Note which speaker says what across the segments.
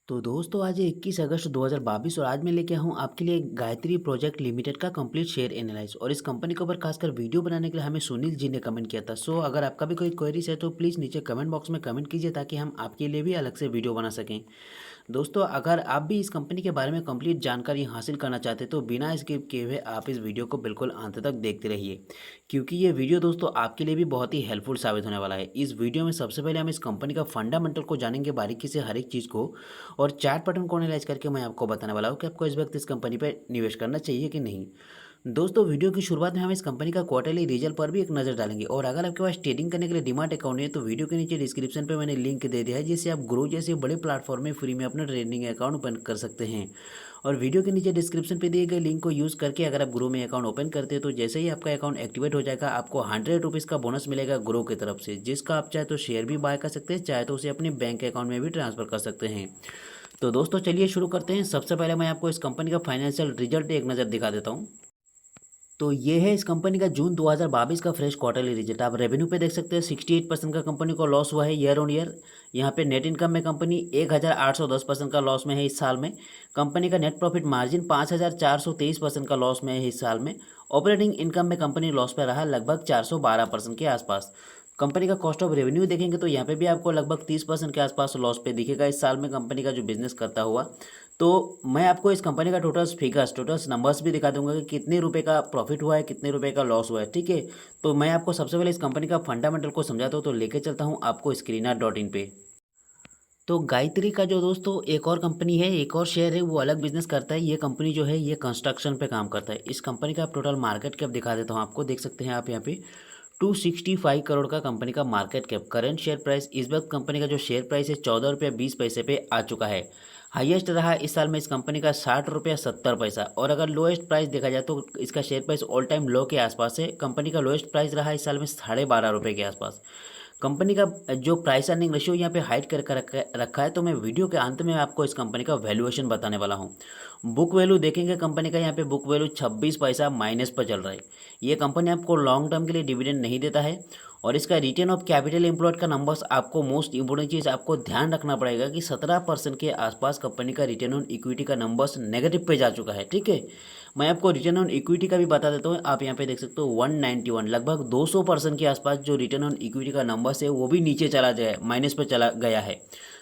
Speaker 1: तो दोस्तों आज है 21 अगस्त 2022 और आज मैं लेके आया हूँ आपके लिए गायत्री प्रोजेक्ट लिमिटेड का कंप्लीट शेयर एनालाइज। और इस कंपनी के ऊपर खासकर वीडियो बनाने के लिए हमें सुनील जी ने कमेंट किया था। सो अगर आपका भी कोई क्वेरीज है तो प्लीज़ नीचे कमेंट बॉक्स में कमेंट कीजिए ताकि हम आपके लिए भी अलग से वीडियो बना सकें। दोस्तों अगर आप भी इस कंपनी के बारे में कंप्लीट जानकारी हासिल करना चाहते हैं तो बिना स्किप किए हुए आप इस वीडियो को बिल्कुल अंत तक देखते रहिए, क्योंकि ये वीडियो दोस्तों आपके लिए भी बहुत ही हेल्पफुल साबित होने वाला है। इस वीडियो में सबसे पहले हम इस कंपनी का फंडामेंटल को जानेंगे बारीकी से हर एक चीज़ को, और चार्ट पैटर्न को एनालाइज करके मैं आपको बताने वाला हूँ कि आपको इस वक्त इस कंपनी पर निवेश करना चाहिए कि नहीं। दोस्तों वीडियो की शुरुआत में हम इस कंपनी का क्वार्टरली रिजल्ट पर भी एक नज़र डालेंगे, और अगर आपके पास ट्रेडिंग करने के लिए डीमैट अकाउंट है तो वीडियो के नीचे डिस्क्रिप्शन पे मैंने लिंक दे दिया है, जिससे आप ग्रो जैसे बड़े प्लेटफॉर्म में फ्री में अपना ट्रेडिंग अकाउंट ओपन कर सकते हैं। और वीडियो के नीचे डिस्क्रिप्शन पे दिए गए लिंक को यूज़ करके अगर आप ग्रो में अकाउंट ओपन करते हैं तो जैसे ही आपका अकाउंट एक्टिवेट हो जाएगा आपको 100 रुपीज़ का बोनस मिलेगा ग्रो की तरफ से, जिसका आप चाहे तो शेयर भी बाय कर सकते हैं, चाहे तो उसे अपने बैंक अकाउंट में भी ट्रांसफर कर सकते हैं। तो दोस्तों चलिए शुरू करते हैं। सबसे पहले मैं आपको इस कंपनी का फाइनेंशियल रिजल्ट एक नज़र दिखा देता हूँ। तो ये है इस कंपनी का जून 2022 का फ्रेश क्वार्टरली रिजल्ट। आप रेवेन्यू पे देख सकते हैं 68% का कंपनी को लॉस हुआ है ईयर ऑन ईयर। यहाँ पे नेट इनकम में कंपनी 1810% का लॉस में है इस साल में। कंपनी का नेट प्रॉफिट मार्जिन 5423% का लॉस में है इस साल में। ऑपरेटिंग इनकम में कंपनी लॉस पे रहा लगभग 412% के आसपास। कंपनी का कॉस्ट ऑफ रेवेन्यू देखेंगे तो यहाँ पे भी आपको लगभग 30% के आसपास लॉस पे दिखेगा इस साल में कंपनी का जो बिजनेस करता हुआ। तो मैं आपको इस कंपनी का टोटल्स नंबर्स भी दिखा दूंगा कि कितने रुपए का प्रॉफिट हुआ है, कितने रुपए का लॉस हुआ है, ठीक है। तो मैं आपको सबसे पहले इस कंपनी का फंडामेंटल को समझाता हूँ, तो लेके चलता हूँ आपको स्क्रीनर.इन पे। तो गायत्री का जो दोस्तों एक और कंपनी है, एक और शेयर है, वो अलग बिजनेस करता है। ये कंपनी जो है ये कंस्ट्रक्शन पे काम करता है। इस कंपनी का आप टोटल मार्केट कैप दिखा देता हूँ आपको, देख सकते हैं आप यहाँ पे 265 करोड़ का कंपनी का market cap. Current share price इस वक्त कंपनी का जो शेयर प्राइस है 14 रुपये 20 पैसे पे आ चुका है। हाईएस्ट रहा इस साल में इस कंपनी का 60 रुपये 70 पैसा। और अगर लोएस्ट प्राइस देखा जाए तो इसका शेयर प्राइस ऑल टाइम लो के आसपास है। कंपनी का लोएस्ट प्राइस रहा इस साल में 12.5 रुपये के आसपास। कंपनी का जो प्राइस अर्निंग रेशियो यहाँ पे हाइड कर रखा है। तो मैं वीडियो के अंत में आपको इस कंपनी का वैल्यूएशन बताने वाला हूँ। बुक वैल्यू देखेंगे कंपनी का, यहाँ पे बुक वैल्यू 26 पैसा माइनस पर चल रहा है। ये कंपनी आपको लॉन्ग टर्म के लिए डिविडेंड नहीं देता है। और इसका रिटर्न ऑफ कैपिटल एम्प्लॉयड का नंबर्स आपको मोस्ट इंपोर्टेंट चीज़ आपको ध्यान रखना पड़ेगा कि 17% के आसपास कंपनी का रिटर्न ऑन इक्विटी का नंबर्स नेगेटिव पे जा चुका है, ठीक है। मैं आपको रिटर्न ऑन इक्विटी का भी बता देता हूँ। आप यहाँ पे देख सकते हो 191 लगभग 200% के आसपास जो रिटर्न ऑन इक्विटी का नंबर्स है वो भी नीचे चला जाए, माइनस पे चला गया है।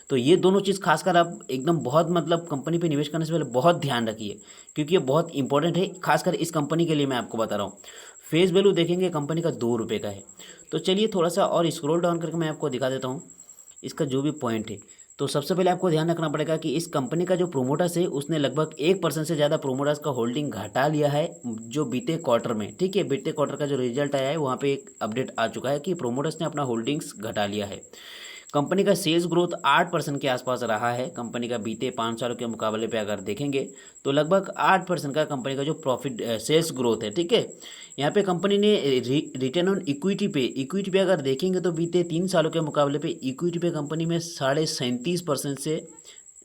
Speaker 1: तो ये दोनों चीज़ खासकर आप एकदम बहुत मतलब कंपनी पे निवेश करने से पहले बहुत ध्यान रखिए, क्योंकि ये बहुत इंपॉर्टेंट है खासकर इस कंपनी के लिए मैं आपको बता रहा हूँ। फेस वैल्यू देखेंगे कंपनी का 2 रुपये का है। तो चलिए थोड़ा सा और स्क्रॉल डाउन करके मैं आपको दिखा देता हूँ इसका जो भी पॉइंट है। तो सबसे पहले आपको ध्यान रखना पड़ेगा कि इस कंपनी का जो प्रोमोटर्स है उसने लगभग 1% से ज़्यादा प्रोमोटर्स का होल्डिंग घटा लिया है जो बीते क्वार्टर में, ठीक है। बीते क्वार्टर का जो रिजल्ट आया है वहाँ पे एक अपडेट आ चुका है कि प्रोमोटर्स ने अपना होल्डिंग्स घटा लिया है। कंपनी का सेल्स ग्रोथ 8% के आसपास रहा है। कंपनी का बीते 5 सालों के मुकाबले पे अगर देखेंगे तो लगभग 8% का कंपनी का जो प्रॉफिट सेल्स ग्रोथ है, ठीक है। यहाँ पे कंपनी ने रिटर्न ऑन इक्विटी पे अगर देखेंगे तो बीते 3 सालों के मुकाबले पे इक्विटी पे कंपनी में 37.5% से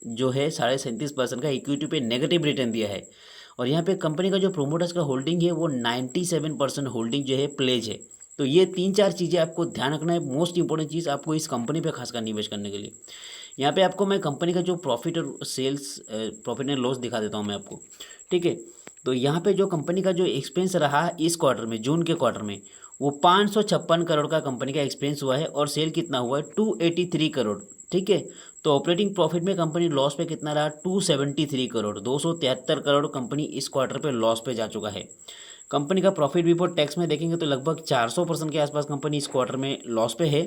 Speaker 1: जो है 37.5% का इक्विटी पे नेगेटिव रिटर्न दिया है। और यहाँ पे कंपनी का जो प्रोमोटर्स का होल्डिंग है वो 97% होल्डिंग जो है प्लेज है। तो ये 3-4 चीज़ें आपको ध्यान रखना है, मोस्ट इंपॉर्टेंट चीज़ आपको इस कंपनी पे खासकर निवेश करने के लिए। यहाँ पे आपको मैं कंपनी का जो प्रॉफिट और सेल्स प्रॉफिट एंड लॉस दिखा देता हूँ मैं आपको, ठीक है। तो यहाँ पे जो कंपनी का जो एक्सपेंस रहा इस क्वार्टर में, जून के क्वार्टर में, वो 556 करोड़ का कंपनी का एक्सपेंस हुआ है। और सेल कितना हुआ है 283 करोड़, ठीक है। तो ऑपरेटिंग प्रॉफिट में कंपनी लॉस पे कितना रहा 273 करोड़, 273 करोड़ कंपनी इस क्वार्टर पे लॉस पे जा चुका है। कंपनी का प्रॉफिट बिफोर टैक्स में देखेंगे तो लगभग 400% के आसपास कंपनी इस क्वार्टर में लॉस पे है।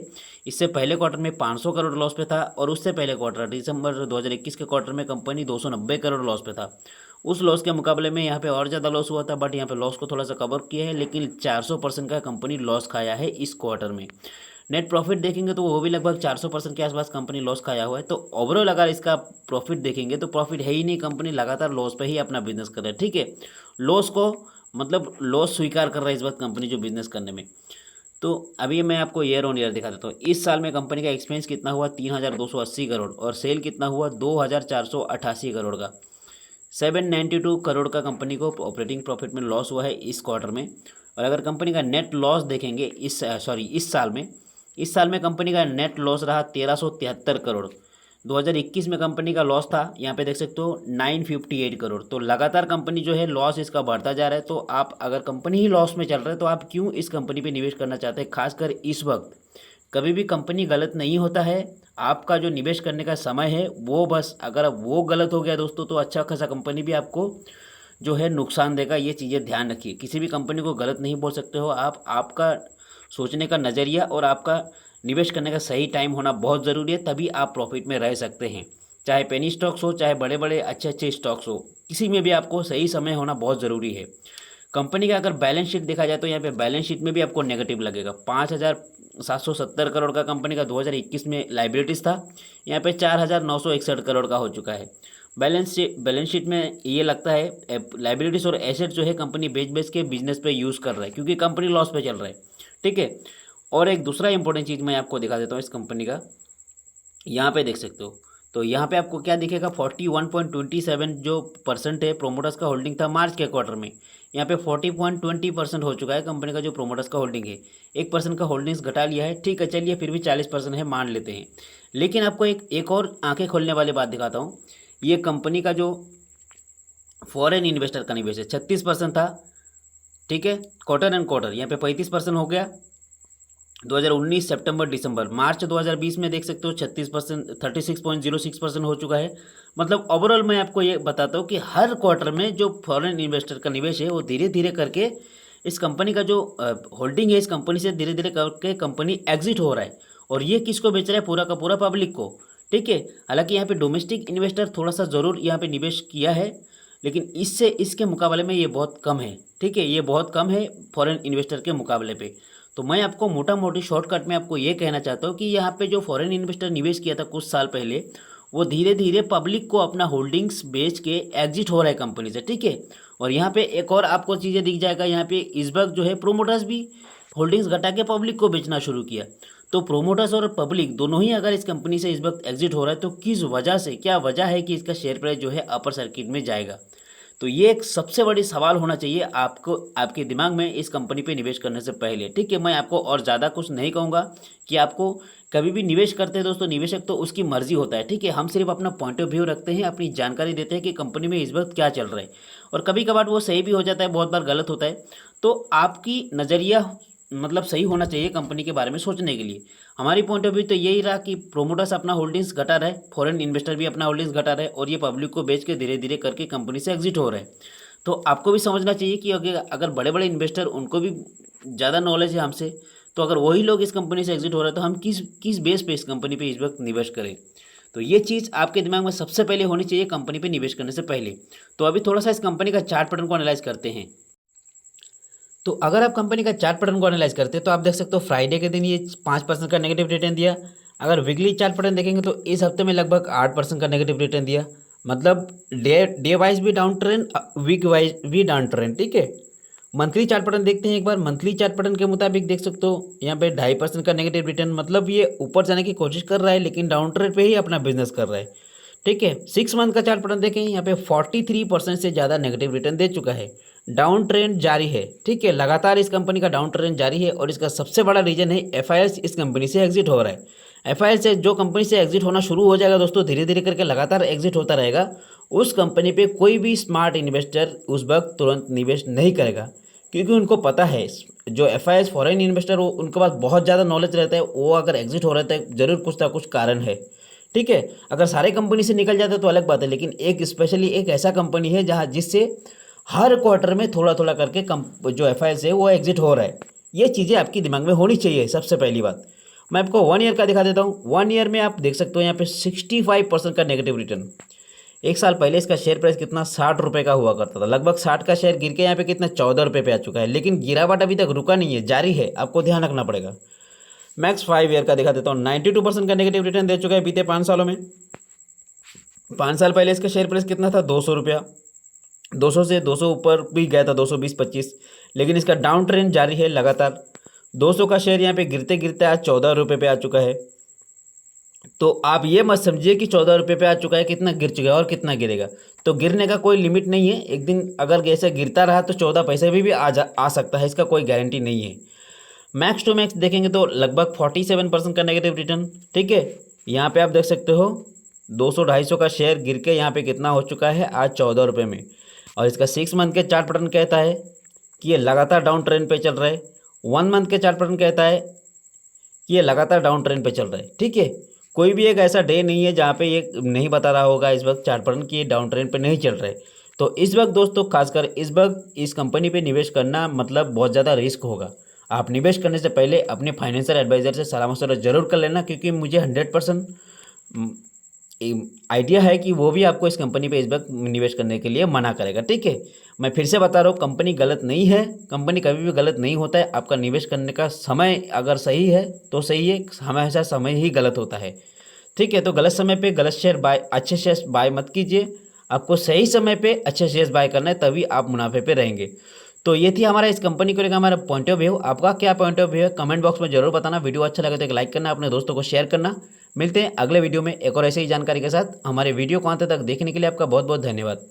Speaker 1: इससे पहले क्वार्टर में 500 करोड़ लॉस पे था, और उससे पहले क्वार्टर दिसंबर 2021 के क्वार्टर में कंपनी 290 करोड़ लॉस पे था। उस लॉस के मुकाबले में यहाँ पे और ज़्यादा लॉस हुआ था, बट यहाँ पे लॉस को थोड़ा सा कवर किया है, लेकिन 400% का कंपनी लॉस खाया है इस क्वार्टर में। नेट प्रॉफिट देखेंगे तो वो भी लगभग 400% के आसपास कंपनी लॉस खाया हुआ है। तो ओवरऑल अगर इसका प्रॉफिट देखेंगे तो प्रॉफिट है ही नहीं, कंपनी लगातार लॉस पे ही अपना बिजनेस कर रहा है, ठीक है। लॉस को मतलब लॉस स्वीकार कर रहा है इस वक्त कंपनी जो बिजनेस करने में। तो अभी मैं आपको ईयर ऑन ईयर दिखा देता हूँ। इस साल में कंपनी का एक्सपेंस कितना हुआ 3280 करोड़, और सेल कितना हुआ 2488 करोड़ का। 792 करोड़ का कंपनी को ऑपरेटिंग प्रॉफिट में लॉस हुआ है इस क्वार्टर में। और अगर कंपनी का नेट लॉस देखेंगे इस साल में कंपनी का नेट लॉस रहा 1373 करोड़। 2021 में कंपनी का लॉस था, यहाँ पे देख सकते हो 958 करोड़। तो लगातार कंपनी जो है लॉस इसका बढ़ता जा रहा है। तो आप अगर कंपनी ही लॉस में चल रहा है तो आप क्यों इस कंपनी पे निवेश करना चाहते हैं, खासकर इस वक्त। कभी भी कंपनी गलत नहीं होता है, आपका जो निवेश करने का समय है वो बस, अगर वो गलत हो गया दोस्तों तो अच्छा खासा कंपनी भी आपको जो है नुकसान देगा। ये चीज़ें ध्यान रखिए, किसी भी कंपनी को गलत नहीं बोल सकते हो आप। आपका सोचने का नज़रिया और आपका निवेश करने का सही टाइम होना बहुत ज़रूरी है, तभी आप प्रॉफिट में रह सकते हैं। चाहे पेनी स्टॉक्स हो, चाहे बड़े बड़े अच्छे अच्छे स्टॉक्स हो, किसी में भी आपको सही समय होना बहुत ज़रूरी है। कंपनी का अगर बैलेंस शीट देखा जाए तो यहाँ पे बैलेंस शीट में भी आपको नेगेटिव लगेगा। 5,770 करोड़ का कंपनी का 2021 में लाइबिलिटीज़ था, यहाँ पे 4,961 करोड़ का हो चुका है। बैलेंस शीट में ये लगता है लाइबिलिटीज़ और एसेट जो है कंपनी बेच बेच के बिजनेस पे यूज़ कर रहा है, क्योंकि कंपनी लॉस पे चल रहा है। ठीक है। और एक दूसरा इंपॉर्टेंट चीज़ मैं आपको दिखा देता हूँ इस कंपनी का, यहाँ पे देख सकते हो। तो यहाँ पे आपको क्या दिखेगा, 41.27 जो परसेंट है प्रोमोटर्स का होल्डिंग था मार्च के क्वार्टर में, यहाँ पे 40.20% हो चुका है कंपनी का जो प्रोमोटर्स का होल्डिंग है। 1% का होल्डिंग्स घटा लिया है, ठीक है चलिए, फिर भी 40% है मान लेते हैं। लेकिन आपको एक और आंखें खोलने वाली बात दिखाता हूँ। ये कंपनी का जो फॉरेन इन्वेस्टर का निवेश है 36% था। ठीक है, क्वार्टर एंड क्वार्टर यहाँ पे 35% हो गया। 2019 सितंबर दिसंबर, मार्च 2020 में देख सकते हो 36%, 36.06% हो चुका है। मतलब ओवरऑल मैं आपको ये बताता हूँ कि हर क्वार्टर में जो फॉरेन इन्वेस्टर का निवेश है वो धीरे धीरे करके इस कंपनी का जो होल्डिंग है इस कंपनी से धीरे धीरे करके कंपनी एग्जिट हो रहा है। और ये किसको बेच रहा है, पूरा का पूरा पब्लिक को। ठीक है, हालांकि यहाँ पे डोमेस्टिक इन्वेस्टर थोड़ा सा ज़रूर यहाँ पे निवेश किया है, लेकिन इससे इसके मुकाबले में ये बहुत कम है। ठीक है, ये बहुत कम है फॉरेन इन्वेस्टर के मुकाबले पे। तो मैं आपको मोटा मोटी शॉर्टकट में आपको ये कहना चाहता हूँ कि यहाँ पे जो फॉरेन इन्वेस्टर निवेश किया था कुछ साल पहले, वो धीरे धीरे पब्लिक को अपना होल्डिंग्स बेच के एग्जिट हो रहा है कंपनी से। ठीक है, और यहाँ पे एक और आपको चीज़ें दिख जाएगा, यहाँ पे इस वक्त जो है प्रोमोटर्स भी होल्डिंग्स घटा के पब्लिक को बेचना शुरू किया। तो प्रोमोटर्स और पब्लिक दोनों ही अगर इस कंपनी से इस वक्त एग्जिट हो रहा है तो किस वजह से, क्या वजह है कि इसका शेयर प्राइस जो है अपर सर्किट में जाएगा। तो ये एक सबसे बड़ी सवाल होना चाहिए आपको, आपके दिमाग में इस कंपनी पे निवेश करने से पहले। ठीक है, मैं आपको और ज़्यादा कुछ नहीं कहूँगा कि आपको कभी भी निवेश करते हैं दोस्तों, निवेशक तो उसकी मर्जी होता है। ठीक है, हम सिर्फ अपना पॉइंट ऑफ व्यू रखते हैं, अपनी जानकारी देते हैं कि कंपनी में इस वक्त क्या चल रहा है। और कभी कभार वो सही भी हो जाता है, बहुत बार गलत होता है। तो आपकी नज़रिया मतलब सही होना चाहिए कंपनी के बारे में सोचने के लिए। हमारी पॉइंट ऑफ व्यू तो यही रहा कि प्रोमोटर्स अपना होल्डिंग्स घटा रहे, फॉरेन इन्वेस्टर भी अपना होल्डिंग्स घटा रहे, और ये पब्लिक को बेच के धीरे धीरे करके कंपनी से एग्जिट हो रहे हैं। तो आपको भी समझना चाहिए कि अगर बड़े बड़े इन्वेस्टर, उनको भी ज़्यादा नॉलेज है हमसे, तो अगर वही लोग इस कंपनी से एग्जिट हो रहे हैं तो हम किस किस बेस पे इस कंपनी पे इस वक्त निवेश करें। तो ये चीज़ आपके दिमाग में सबसे पहले होनी चाहिए कंपनी पे निवेश करने से पहले। तो अभी थोड़ा सा इस कंपनी का चार्ट पैटर्न को एनालाइज करते हैं। तो अगर आप कंपनी का चार्ट पैटर्न को एनालाइज करते हैं तो आप देख सकते हो फ्राइडे के दिन ये 5% का नेगेटिव रिटर्न दिया। अगर वीकली चार्ट पैटर्न देखेंगे तो इस हफ्ते में लगभग 8% का नेगेटिव रिटर्न दिया। मतलब डे वाइज भी डाउन ट्रेंड, वीक वाइज भी डाउन ट्रेंड। ठीक है, मंथली चार्ट पैटर्न देखते हैं एक बार। मंथली चार्ट पैटर्न के मुताबिक देख सकते हो यहाँ पे 2.5% का नेगेटिव रिटर्न, मतलब ये ऊपर जाने की कोशिश कर रहा है लेकिन डाउन ट्रेंड पे ही अपना बिजनेस कर रहा है। ठीक है, 6 मंथ का चार्ट पैटर्न देखें, यहाँ पे 43% से ज़्यादा नेगेटिव रिटर्न दे चुका है। डाउन ट्रेंड जारी है। ठीक है, लगातार इस कंपनी का डाउन ट्रेंड जारी है, और इसका सबसे बड़ा रीजन है एफआईएल इस कंपनी से एग्जिट हो रहा है। एफआईएल से जो कंपनी से एग्जिट होना शुरू हो जाएगा दोस्तों, धीरे धीरे करके लगातार एग्जिट होता रहेगा, उस कंपनी पे कोई भी स्मार्ट इन्वेस्टर उस वक्त तुरंत निवेश नहीं करेगा, क्योंकि उनको पता है जो एफआईएल फॉरेन इन्वेस्टर हो उनके पास बहुत ज़्यादा नॉलेज रहता है, वो अगर एग्जिट हो रहा है जरूर कुछ ना कुछ कारण है। ठीक है, अगर सारे कंपनी से निकल जाते तो अलग बात है, लेकिन एक स्पेशली एक ऐसा कंपनी है जहाँ जिससे हर क्वार्टर में थोड़ा थोड़ा करके जो एफआईएल है वो एग्जिट हो रहा है। ये चीज़ें आपके दिमाग में होनी चाहिए। सबसे पहली बात मैं आपको 1 ईयर का दिखा देता हूँ। 1 ईयर में आप देख सकते हो यहाँ पे 65% का नेगेटिव रिटर्न। एक साल पहले इसका शेयर प्राइस कितना 60 रुपये का हुआ करता था, लगभग 60 का शेयर गिर के यहाँ पे कितना 14 रुपये पे आ चुका है। लेकिन गिरावट अभी तक रुका नहीं है, जारी है, आपको ध्यान रखना पड़ेगा। मैक्स 5 ईयर का दिखा देता हूँ। 92% का नेगेटिव रिटर्न दे चुका है बीते 5 सालों में। 5 साल पहले इसका शेयर प्राइस कितना था, 200 रुपया। 200 से 200 ऊपर भी गया था, 220-25, लेकिन इसका डाउन ट्रेंड जारी है लगातार। 200 का शेयर यहाँ पे गिरते गिरते आज 14 रुपये पे आ चुका है। तो आप ये मत समझिए कि 14 रुपये पे आ चुका है, कितना गिर चुका है और कितना गिरेगा। तो गिरने का कोई लिमिट नहीं है, एक दिन अगर ऐसे गिरता रहा तो 14 पैसे भी आ सकता है, इसका कोई गारंटी नहीं है। मैक्स टू मैक्स देखेंगे तो लगभग 47% का नेगेटिव रिटर्न। ठीक है, यहाँ पे आप देख सकते हो
Speaker 2: 200-250 का शेयर गिर के यहाँ पे कितना हो चुका है आज 14 रुपये में। और इसका 6 मंथ के चार्ट पैटर्न कहता है कि ये लगातार डाउन ट्रेंड पे चल रहा है। 1 मंथ के चार्ट पैटर्न कहता है कि ये लगातार डाउन ट्रेंड पे चल रहा है। ठीक है, कोई भी एक ऐसा डे नहीं है जहाँ पे ये नहीं बता रहा होगा इस वक्त चार्ट पैटर्न कि ये डाउन ट्रेंड पे नहीं चल रहा है। तो इस वक्त दोस्तों खासकर इस वक्त इस कंपनी पे निवेश करना मतलब बहुत ज़्यादा रिस्क होगा। आप निवेश करने से पहले अपने फाइनेंशियल एडवाइज़र से सलाह मशवरा जरूर कर लेना, क्योंकि मुझे 100% आइडिया है कि वो भी आपको इस कंपनी पे इस वक्त निवेश करने के लिए मना करेगा। ठीक है, मैं फिर से बता रहा हूँ, कंपनी गलत नहीं है, कंपनी कभी भी गलत नहीं होता है। आपका निवेश करने का समय अगर सही है तो सही है, हमेशा समय ही गलत होता है। ठीक है, तो गलत समय पे गलत शेयर बाय, अच्छे शेयर बाय मत कीजिए। आपको सही समय पे अच्छे शेयर्स बाय करना है, तभी आप मुनाफे पे रहेंगे। तो ये थी हमारा इस कंपनी को लेकर हमारा पॉइंट ऑफ व्यू। आपका क्या पॉइंट ऑफ व्यू है कमेंट बॉक्स में जरूर बताना। वीडियो अच्छा लगे तो एक लाइक करना, अपने दोस्तों को शेयर करना। मिलते हैं अगले वीडियो में एक और ऐसे ही जानकारी के साथ। हमारे वीडियो को अंत तक देखने के लिए आपका बहुत बहुत धन्यवाद।